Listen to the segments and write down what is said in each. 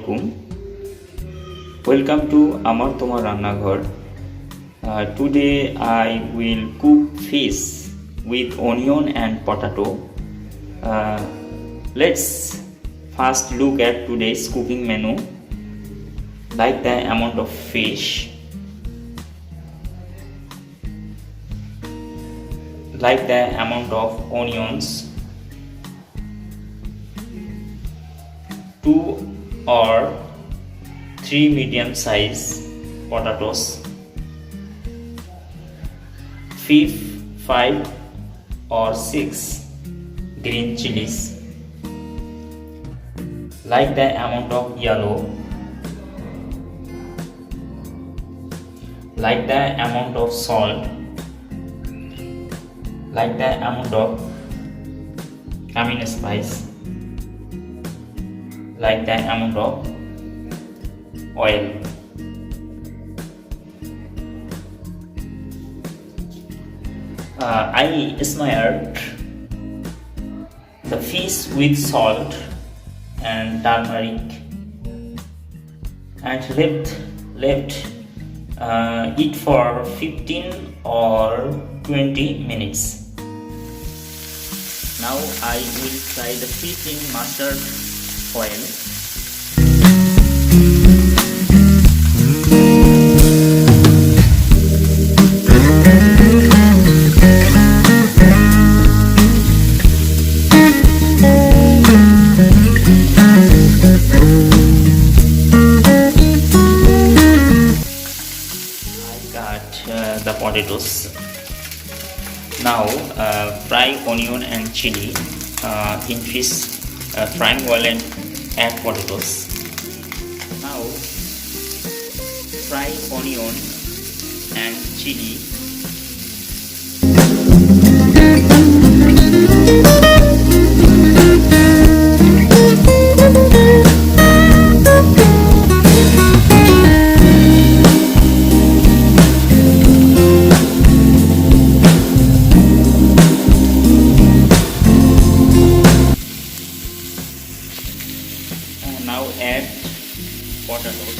আলাইকুম। Welcome to Amar Tomar Rannaghar. Today I will cook fish with onion and potato. Let's first look at today's cooking menu. Like the amount of fish, like the amount of onions, 2 or 3 medium size potatoes, 5 or 6 green chilies, like the amount of yellow, like the amount of salt, like the amount of cumin spice, like the amount of oil. I smeared the fish with salt and turmeric and left it for 15 or 20 minutes. Now I will fry the fish in mustard oil. The potatoes. Now fry onion and chili in fish frying oil and add potatoes. Now fry onion and chili. Now add potatoes.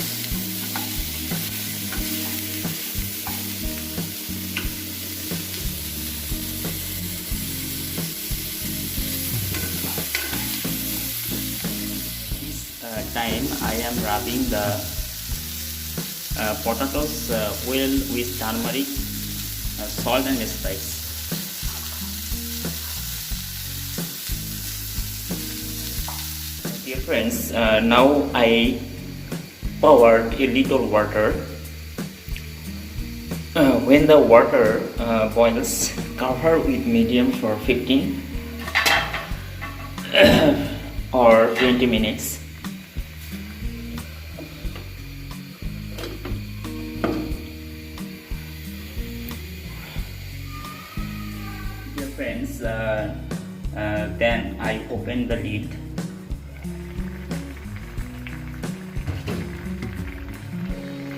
This time I am rubbing the potatoes well with turmeric, salt and spice. Dear friends, now I poured a little water. When the water boils, cover with medium for 15 or 20 minutes. Dear friends, then I open the lid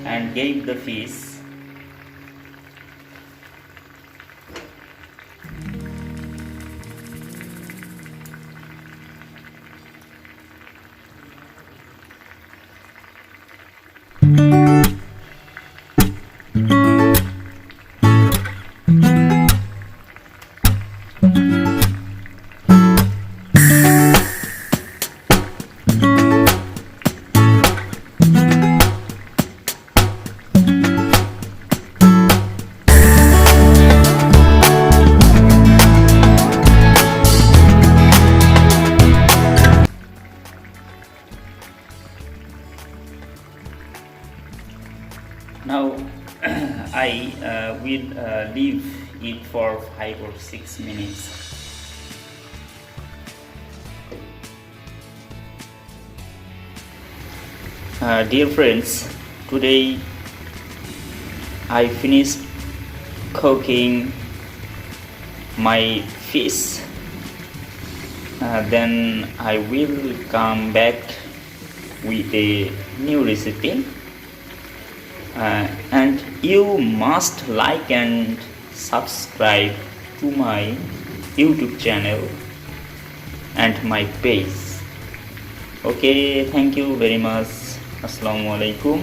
and gave the fish Now I will leave it for 5 or 6 minutes. Dear friends, today I finished cooking my fish. Then I will come back with a new recipe. And you must like and subscribe to my YouTube channel and my page. Okay, thank you very much. আসসালামু আলাইকুম।